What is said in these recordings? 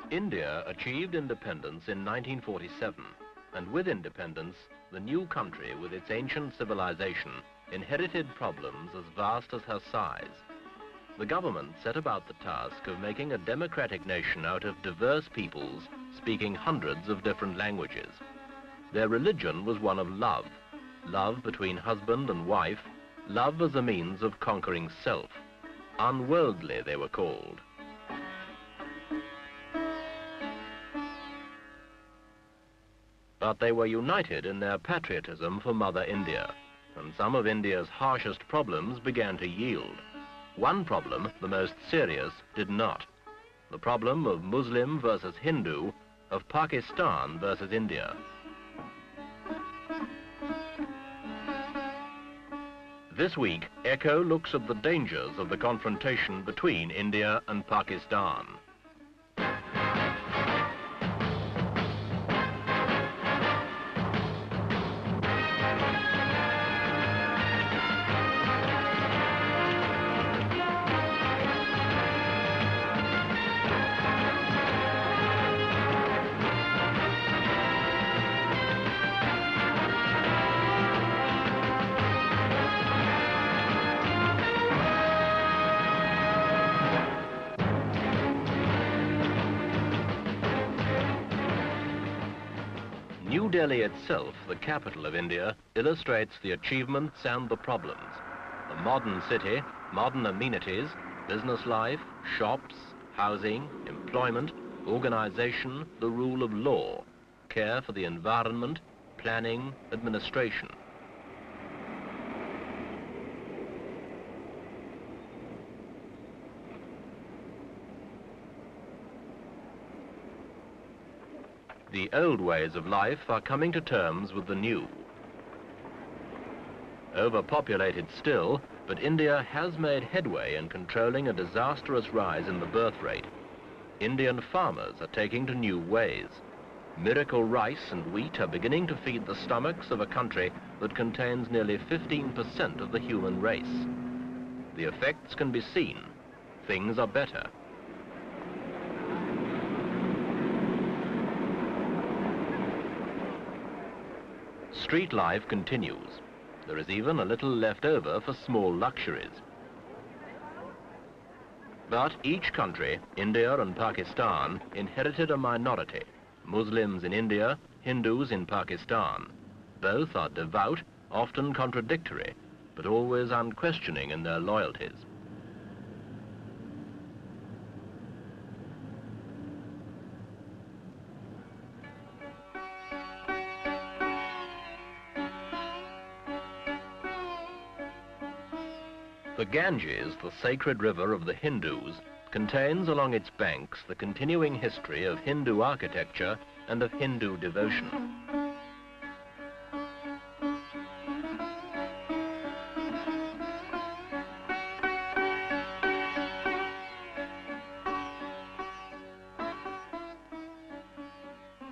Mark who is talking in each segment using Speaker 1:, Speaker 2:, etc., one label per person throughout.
Speaker 1: India achieved independence in 1947, and with independence, the new country with its ancient civilization inherited problems as vast as her size. The government set about the task of making a democratic nation out of diverse peoples speaking hundreds of different languages. Their religion was one of love, love between husband and wife, love as a means of conquering self. Unworldly, they were called. But they were united in their patriotism for Mother India, and some of India's harshest problems began to yield. One problem, the most serious, did not. The problem of Muslim versus Hindu, of Pakistan versus India. This week, Echo looks at the dangers of the confrontation between India and Pakistan. New Delhi itself, the capital of India, illustrates the achievements and the problems. A modern city, modern amenities, business life, shops, housing, employment, organization, the rule of law, care for the environment, planning, administration. The old ways of life are coming to terms with the new. Overpopulated still, but India has made headway in controlling a disastrous rise in the birth rate. Indian farmers are taking to new ways. Miracle rice and wheat are beginning to feed the stomachs of a country that contains nearly 15% of the human race. The effects can be seen. Things are better. Street life continues. There is even a little left over for small luxuries. But each country, India and Pakistan, inherited a minority. Muslims in India, Hindus in Pakistan. Both are devout, often contradictory, but always unquestioning in their loyalties. The Ganges, the sacred river of the Hindus, contains along its banks the continuing history of Hindu architecture and of Hindu devotion.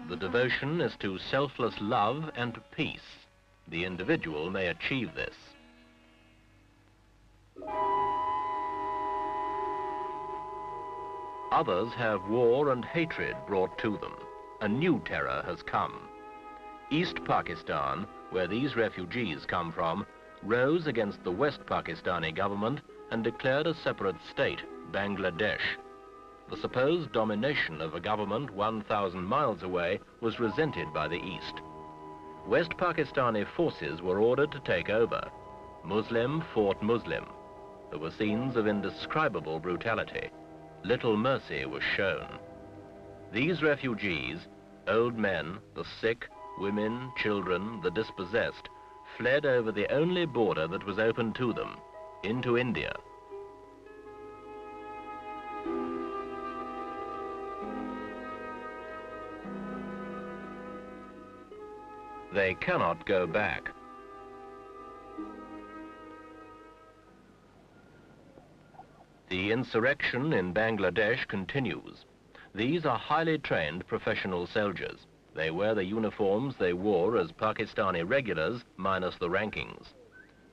Speaker 1: The devotion is to selfless love and to peace. The individual may achieve this. Others have war and hatred brought to them. A new terror has come. East Pakistan, where these refugees come from, rose against the West Pakistani government and declared a separate state, Bangladesh. The supposed domination of a government 1,000 miles away was resented by the East. West Pakistani forces were ordered to take over. Muslim fought Muslim. There were scenes of indescribable brutality. Little mercy was shown. These refugees, old men, the sick, women, children, the dispossessed, fled over the only border that was open to them, into India. They cannot go back. The insurrection in Bangladesh continues. These are highly trained professional soldiers. They wear the uniforms they wore as Pakistani regulars, minus the rankings.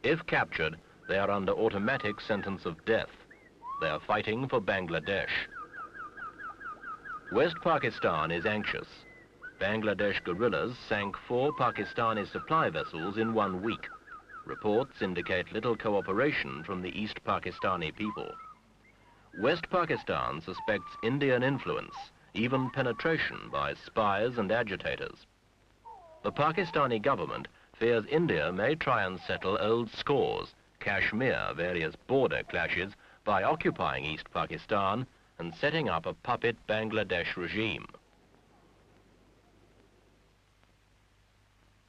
Speaker 1: If captured, They are under automatic sentence of death. They are fighting for Bangladesh. West Pakistan is anxious. Bangladesh guerrillas sank 4 Pakistani supply vessels in 1 week. Reports indicate little cooperation from the East Pakistani people. West Pakistan suspects Indian influence, even penetration by spies and agitators. The Pakistani government fears India may try and settle old scores, Kashmir, various border clashes, by occupying East Pakistan and setting up a puppet Bangladesh regime.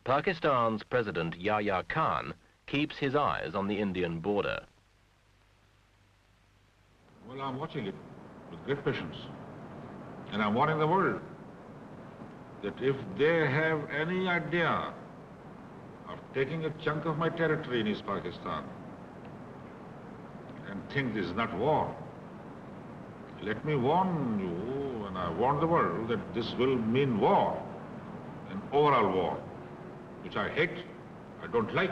Speaker 1: Pakistan's President Yahya Khan keeps his eyes on the Indian border.
Speaker 2: Well, I'm watching it with great patience. And I'm warning the world that if they have any idea of taking a chunk of my territory in East Pakistan and think this is not war, let me warn you, and I warn the world, that this will mean war, an overall war, which I hate, I don't like.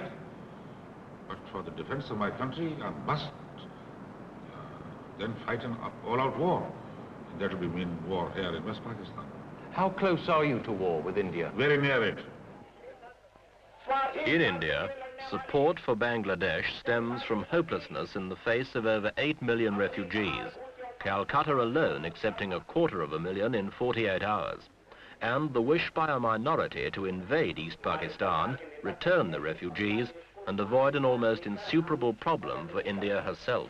Speaker 2: But for the defense of my country, I must then fight an all-out war. And that will mean war here in West Pakistan.
Speaker 3: How close are you to war with India?
Speaker 2: Very near it.
Speaker 1: In India, support for Bangladesh stems from hopelessness in the face of over 8 million refugees, Calcutta alone accepting 250,000 in 48 hours, and the wish by a minority to invade East Pakistan, return the refugees, and avoid an almost insuperable problem for India herself.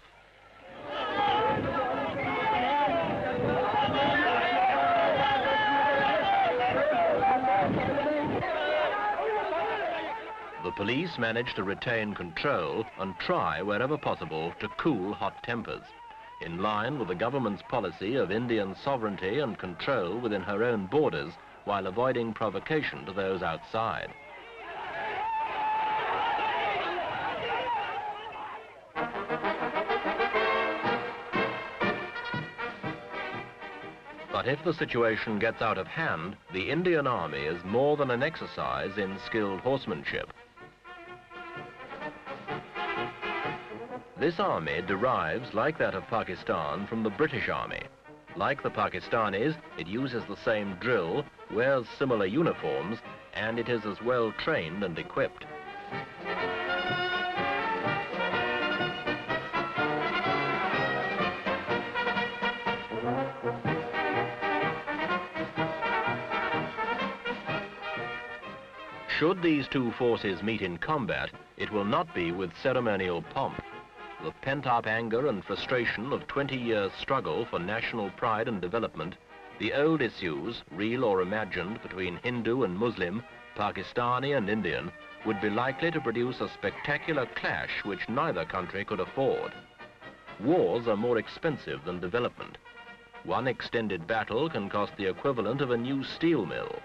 Speaker 1: The police managed to retain control and try, wherever possible, to cool hot tempers, in line with the government's policy of Indian sovereignty and control within her own borders, while avoiding provocation to those outside. But if the situation gets out of hand, the Indian army is more than an exercise in skilled horsemanship. This army derives, like that of Pakistan, from the British Army. Like the Pakistanis, it uses the same drill, wears similar uniforms, and it is as well trained and equipped. Should these two forces meet in combat, it will not be with ceremonial pomp. The pent-up anger and frustration of 20 years' struggle for national pride and development, the old issues, real or imagined, between Hindu and Muslim, Pakistani and Indian, would be likely to produce a spectacular clash which neither country could afford. Wars are more expensive than development. One extended battle can cost the equivalent of a new steel mill.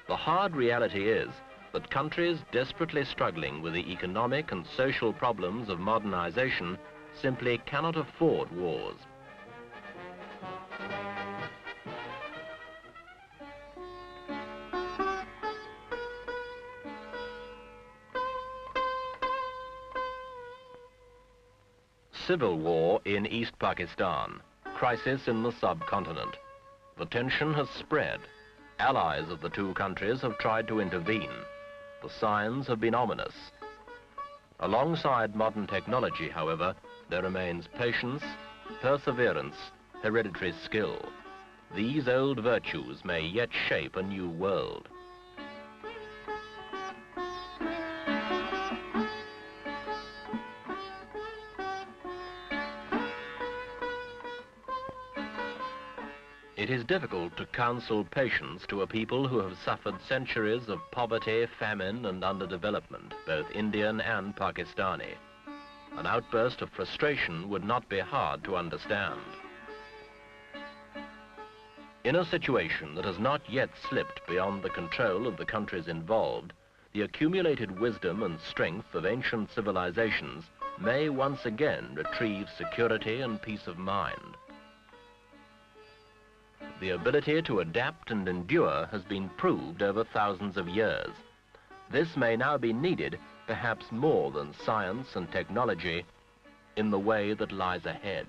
Speaker 1: The hard reality is that countries desperately struggling with the economic and social problems of modernization simply cannot afford wars. Civil war in East Pakistan, crisis in the subcontinent. The tension has spread. Allies of the two countries have tried to intervene. The signs have been ominous. Alongside modern technology, however, there remains patience, perseverance, hereditary skill. These old virtues may yet shape a new world. It is difficult to counsel patience to a people who have suffered centuries of poverty, famine, and underdevelopment, both Indian and Pakistani. An outburst of frustration would not be hard to understand. In a situation that has not yet slipped beyond the control of the countries involved, the accumulated wisdom and strength of ancient civilizations may once again retrieve security and peace of mind. The ability to adapt and endure has been proved over thousands of years. This may now be needed perhaps more than science and technology, in the way that lies ahead.